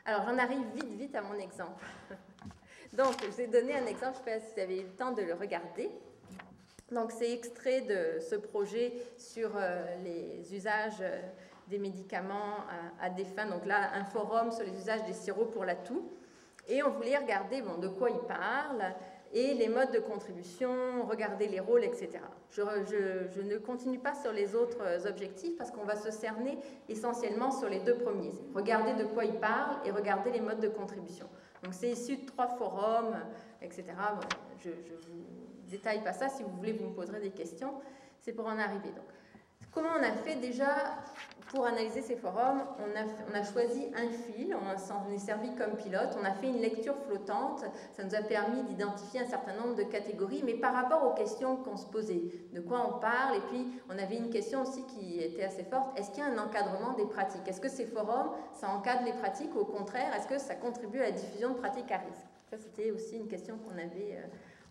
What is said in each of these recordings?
Alors, j'en arrive vite à mon exemple. Donc, je vous ai donné un exemple, je ne sais pas si vous avez eu le temps de le regarder. Donc, c'est extrait de ce projet sur les usages des médicaments à des fins. Donc là, un forum sur les usages des sirops pour la toux. Et on voulait regarder de quoi il parle et les modes de contribution, regarder les rôles, etc. Je ne continue pas sur les autres objectifs parce qu'on va se cerner essentiellement sur les deux premiers. Regarder de quoi il parle et regarder les modes de contribution. Donc c'est issu de 3 forums, etc. Bon, je vous détaille pas ça. Si vous voulez, vous me poserez des questions. C'est pour en arriver. Donc, comment on a fait déjà pour analyser ces forums? On a choisi un fil, on s'en est servi comme pilote, on a fait une lecture flottante, ça nous a permis d'identifier un certain nombre de catégories, mais par rapport aux questions qu'on se posait, de quoi on parle, et puis on avait une question aussi qui était assez forte, est-ce qu'il y a un encadrement des pratiques? Est-ce que ces forums, ça encadre les pratiques, ou au contraire, est-ce que ça contribue à la diffusion de pratiques à risque? Ça, c'était aussi une question qu'on avait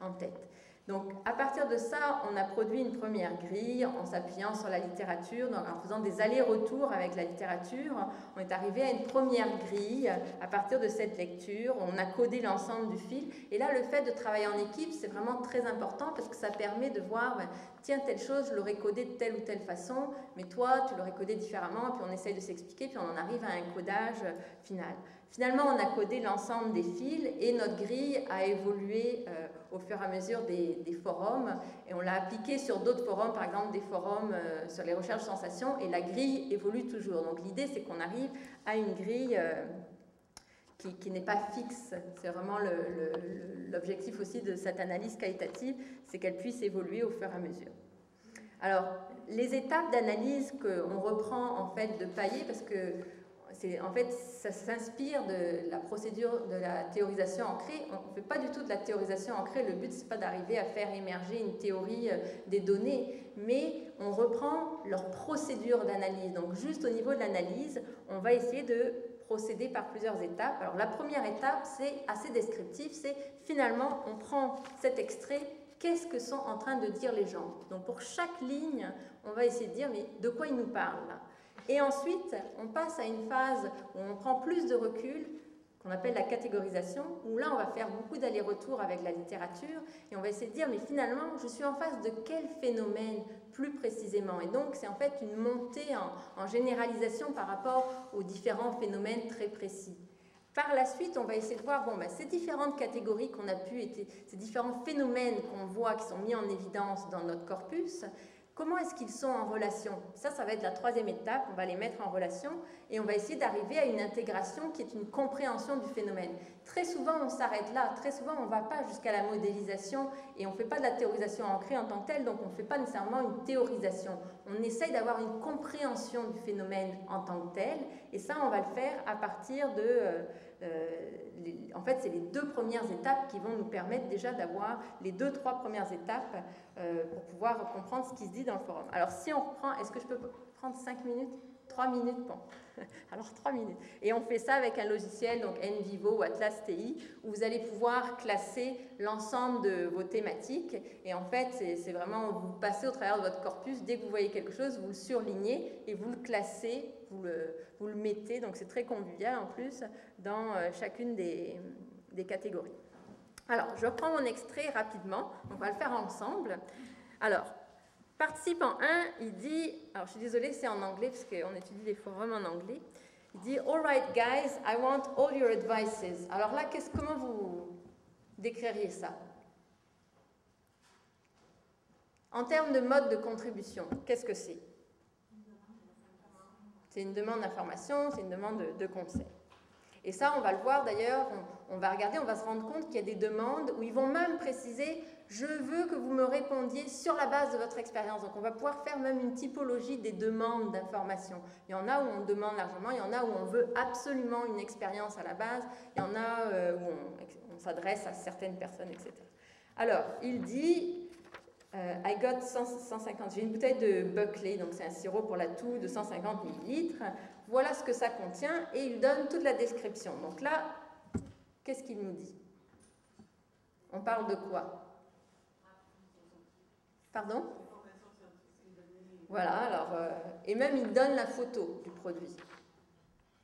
en tête. Donc, à partir de ça, on a produit une première grille en s'appuyant sur la littérature, donc en faisant des allers-retours avec la littérature. On est arrivé à une première grille à partir de cette lecture. On a codé l'ensemble du fil. Et là, le fait de travailler en équipe, c'est vraiment très important parce que ça permet de voir, tiens, telle chose, je l'aurais codé de telle ou telle façon, mais toi, tu l'aurais codé différemment, puis on essaye de s'expliquer, puis on en arrive à un codage final. Finalement, on a codé l'ensemble des fils et notre grille a évolué au fur et à mesure des forums et on l'a appliqué sur d'autres forums, par exemple des forums sur les recherches sensations, et la grille évolue toujours. Donc l'idée, c'est qu'on arrive à une grille qui n'est pas fixe. C'est vraiment l'objectif aussi de cette analyse qualitative, c'est qu'elle puisse évoluer au fur et à mesure. Alors, les étapes d'analyse qu'on reprend en fait de Paillet, parce que en fait, ça s'inspire de la procédure de la théorisation ancrée. On ne fait pas du tout de la théorisation ancrée. Le but, ce n'est pas d'arriver à faire émerger une théorie des données, mais on reprend leur procédure d'analyse. Donc, juste au niveau de l'analyse, on va essayer de procéder par plusieurs étapes. Alors, la première étape, c'est assez descriptif. C'est finalement, on prend cet extrait. Qu'est-ce que sont en train de dire les gens? Donc, pour chaque ligne, on va essayer de dire, mais de quoi ils nous parlent là? Et ensuite, on passe à une phase où on prend plus de recul, qu'on appelle la catégorisation, où là, on va faire beaucoup d'allers-retours avec la littérature, et on va essayer de dire, mais finalement, je suis en face de quel phénomène plus précisément? Et donc, c'est en fait une montée en généralisation par rapport aux différents phénomènes très précis. Par la suite, on va essayer de voir ces différentes catégories qu'on a ces différents phénomènes qu'on voit, qui sont mis en évidence dans notre corpus, comment est-ce qu'ils sont en relation? Ça va être la troisième étape, on va les mettre en relation et on va essayer d'arriver à une intégration qui est une compréhension du phénomène. Très souvent, on s'arrête là, très souvent, on ne va pas jusqu'à la modélisation et on ne fait pas de la théorisation ancrée en tant que telle, donc on ne fait pas nécessairement une théorisation. On essaye d'avoir une compréhension du phénomène en tant que tel, et ça, on va le faire à partir de... en fait, c'est les 2 premières étapes qui vont nous permettre déjà d'avoir les 2-3 premières étapes pour pouvoir comprendre ce qui se dit dans le forum. Alors, si on reprend, est-ce que je peux prendre 5 minutes? 3 minutes, bon. Alors, 3 minutes. Et on fait ça avec un logiciel, donc NVivo ou Atlas TI, où vous allez pouvoir classer l'ensemble de vos thématiques. Et en fait, c'est vraiment, vous passez au travers de votre corpus, dès que vous voyez quelque chose, vous le surlignez et vous le classez, vous le mettez. Donc, c'est très convivial en plus dans chacune des catégories. Alors, je reprends mon extrait rapidement. On va le faire ensemble. Alors, participant 1, il dit, alors je suis désolée, c'est en anglais parce qu'on étudie les forums en anglais. Il dit, all right guys, I want all your advices. Alors là, comment vous décririez ça? En termes de mode de contribution, qu'est-ce que c'est? C'est une demande d'information, c'est une demande de conseil. Et ça, on va le voir d'ailleurs, on va regarder, on va se rendre compte qu'il y a des demandes où ils vont même préciser « je veux que vous me répondiez sur la base de votre expérience ». Donc on va pouvoir faire même une typologie des demandes d'information. Il y en a où on demande largement, il y en a où on veut absolument une expérience à la base, il y en a où on s'adresse à certaines personnes, etc. Alors, il dit... I got 150, j'ai une bouteille de Buckley, donc c'est un sirop pour la toux de 150 ml. Voilà ce que ça contient et il donne toute la description. Donc là, qu'est-ce qu'il nous dit? On parle de quoi? Pardon? Voilà, alors, et même il donne la photo du produit.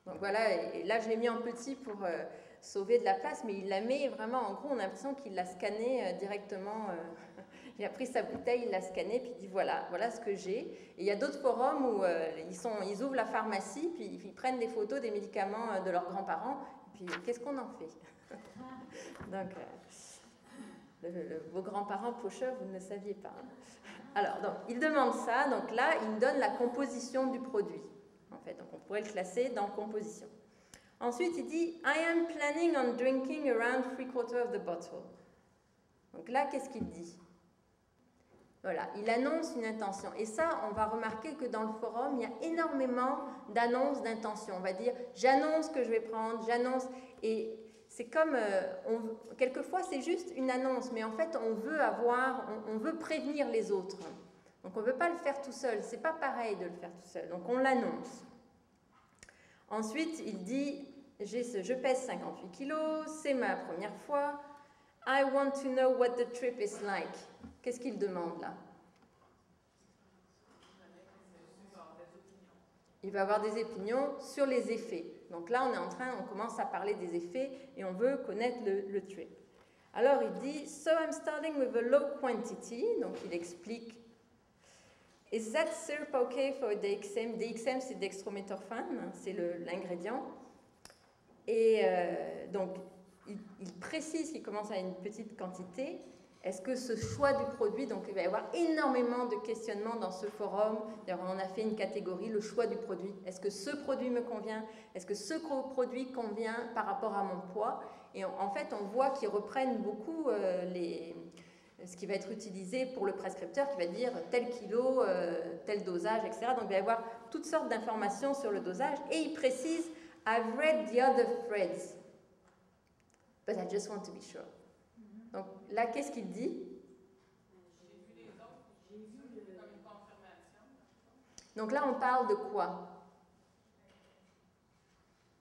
Donc voilà, et là je l'ai mis en petit pour sauver de la place, mais il la met vraiment, en gros, on a l'impression qu'il l'a scanné directement. Il a pris sa bouteille, il l'a scanné, puis il dit voilà ce que j'ai. Et il y a d'autres forums où ils ouvrent la pharmacie, puis ils prennent des photos des médicaments de leurs grands-parents, et puis qu'est-ce qu'on en fait? Donc, vos grands-parents pocheurs, vous ne le saviez pas. Alors, donc, il demande ça, donc là, il me donne la composition du produit. En fait, donc on pourrait le classer dans composition. Ensuite, il dit I am planning on drinking around 3/4 of the bottle. Donc là, qu'est-ce qu'il dit? Voilà, il annonce une intention. Et ça, on va remarquer que dans le forum, il y a énormément d'annonces d'intention. On va dire j'annonce que je vais prendre, j'annonce. Et c'est comme, quelquefois, c'est juste une annonce, mais en fait, on veut prévenir les autres. Donc on ne veut pas le faire tout seul. C'est pas pareil de le faire tout seul. Donc on l'annonce. Ensuite, il dit, je pèse 58 kilos, c'est ma première fois. I want to know what the trip is like. Qu'est-ce qu'il demande là? Il va avoir des opinions sur les effets. Donc là, on commence à parler des effets et on veut connaître le trip. Alors il dit, so I'm starting with a low quantity. Donc il explique. Is that syrup okay for DXM? DXM, c'est dextrométhorphane, c'est l'ingrédient. Et donc, il précise qu'il commence à une petite quantité. Est-ce que ce choix du produit, donc il va y avoir énormément de questionnements dans ce forum. D'ailleurs, on a fait une catégorie, le choix du produit. Est-ce que ce produit me convient? Est-ce que ce produit convient par rapport à mon poids? Et en fait, on voit qu'ils reprennent beaucoup ce qui va être utilisé pour le prescripteur, qui va dire tel kilo, tel dosage, etc. Donc il va y avoir toutes sortes d'informations sur le dosage. Et il précise « I've read the other threads, but I just want to be sure ». Donc là, qu'est-ce qu'il dit? J'ai vu les autres, j'ai vu comme une confirmation. Donc là, on parle de quoi?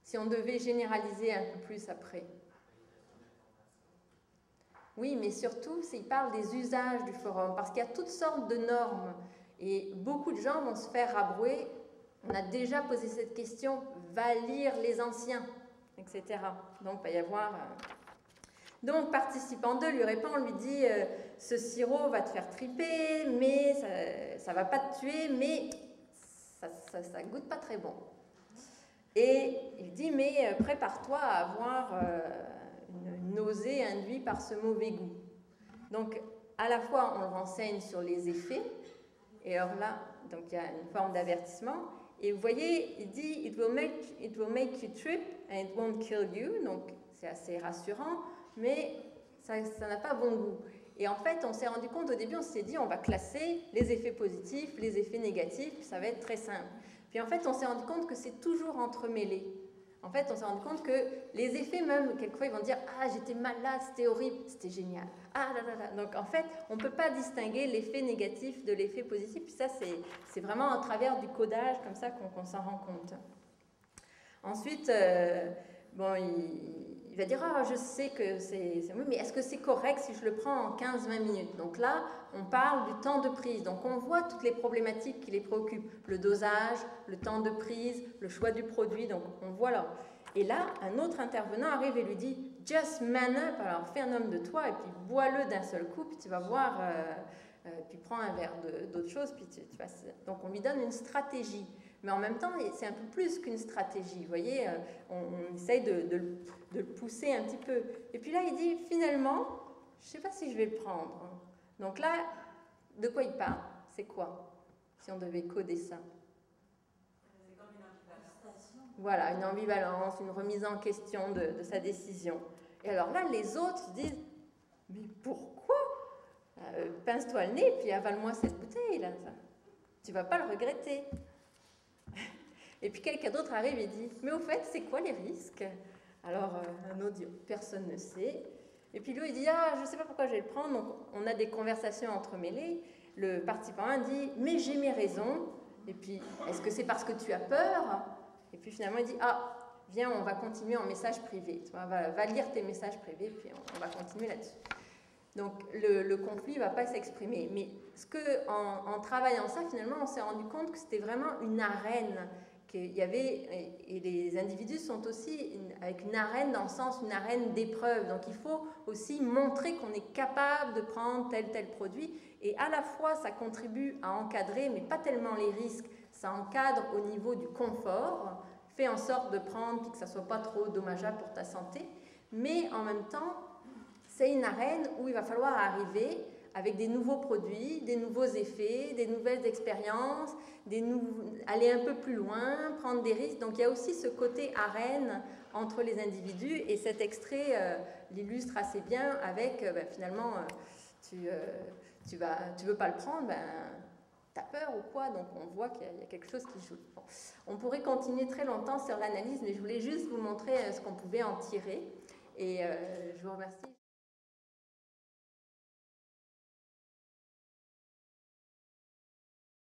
Si on devait généraliser un peu plus après. Oui, mais surtout, il parle des usages du forum, parce qu'il y a toutes sortes de normes, et beaucoup de gens vont se faire rabrouer. On a déjà posé cette question, va lire les anciens, etc. Donc, il va y avoir... Donc, participant 2 lui répond, on lui dit, ce sirop va te faire triper, mais ça ne va pas te tuer, mais ça goûte pas très bon. Et il dit, mais prépare-toi à avoir... une nausée induite par ce mauvais goût. Donc, à la fois, on le renseigne sur les effets, et alors là, donc il y a une forme d'avertissement, et vous voyez, il dit « It will make you trip and it won't kill you », donc c'est assez rassurant, mais ça n'a pas bon goût. Et en fait, on s'est rendu compte, au début, on s'est dit « On va classer les effets positifs, les effets négatifs, ça va être très simple ». Puis en fait, on s'est rendu compte que c'est toujours entremêlé. En fait, on s'est rendu compte que les effets, même, quelquefois, ils vont dire « Ah, j'étais malade, c'était horrible, c'était génial. » Ah, là, là, là. Donc, en fait, on ne peut pas distinguer l'effet négatif de l'effet positif. Puis ça, c'est vraiment à travers du codage, comme ça, qu'on s'en rend compte. Ensuite, il va dire « Ah, je sais que c'est... Oui, mais est-ce que c'est correct si je le prends en 15-20 minutes ?» Donc là, on parle du temps de prise. Donc, on voit toutes les problématiques qui les préoccupent. Le dosage, le temps de prise, le choix du produit. Donc, on voit là. Et là, un autre intervenant arrive et lui dit « Just man up, alors fais un homme de toi et puis bois-le d'un seul coup, puis tu vas voir, puis prends un verre d'autre chose, puis tu vas... » Donc, on lui donne une stratégie. Mais en même temps, c'est un peu plus qu'une stratégie. Vous voyez, on essaye de le pousser un petit peu. Et puis là, il dit, finalement, je ne sais pas si je vais le prendre. Donc là, de quoi il parle? C'est quoi? Si on devait coder ça. C'est comme une ambivalence. Voilà, une ambivalence, une remise en question de sa décision. Et alors là, les autres disent, mais pourquoi? Pince-toi le nez, puis avale-moi cette bouteille, là. Tu ne vas pas le regretter. Et puis quelqu'un d'autre arrive et dit « Mais au fait, c'est quoi les risques ?» Alors, un autre dit « Personne ne sait. » Et puis lui, il dit « Ah, je ne sais pas pourquoi je vais le prendre. » Donc, on a des conversations entremêlées. Le participant 1 dit « Mais j'ai mes raisons. » Et puis, est-ce que c'est parce que tu as peur? Et puis finalement, il dit « Ah, viens, on va continuer en message privé. Tu vois, va lire tes messages privés, puis on va continuer là-dessus. » Donc, le conflit ne va pas s'exprimer. Mais en travaillant ça, finalement, on s'est rendu compte que c'était vraiment une arène qu'il y avait, et les individus sont aussi avec une arène dans le sens, une arène d'épreuve. Donc il faut aussi montrer qu'on est capable de prendre tel produit. Et à la fois, ça contribue à encadrer, mais pas tellement les risques. Ça encadre au niveau du confort, fait en sorte de prendre, puis que ça ne soit pas trop dommageable pour ta santé. Mais en même temps, c'est une arène où il va falloir arriver avec des nouveaux produits, des nouveaux effets, des nouvelles expériences, aller un peu plus loin, prendre des risques. Donc il y a aussi ce côté arène entre les individus, et cet extrait l'illustre assez bien avec, finalement, tu veux pas le prendre, t'as peur ou quoi? Donc on voit qu'il y a quelque chose qui joue. Bon. On pourrait continuer très longtemps sur l'analyse, mais je voulais juste vous montrer ce qu'on pouvait en tirer. Et je vous remercie.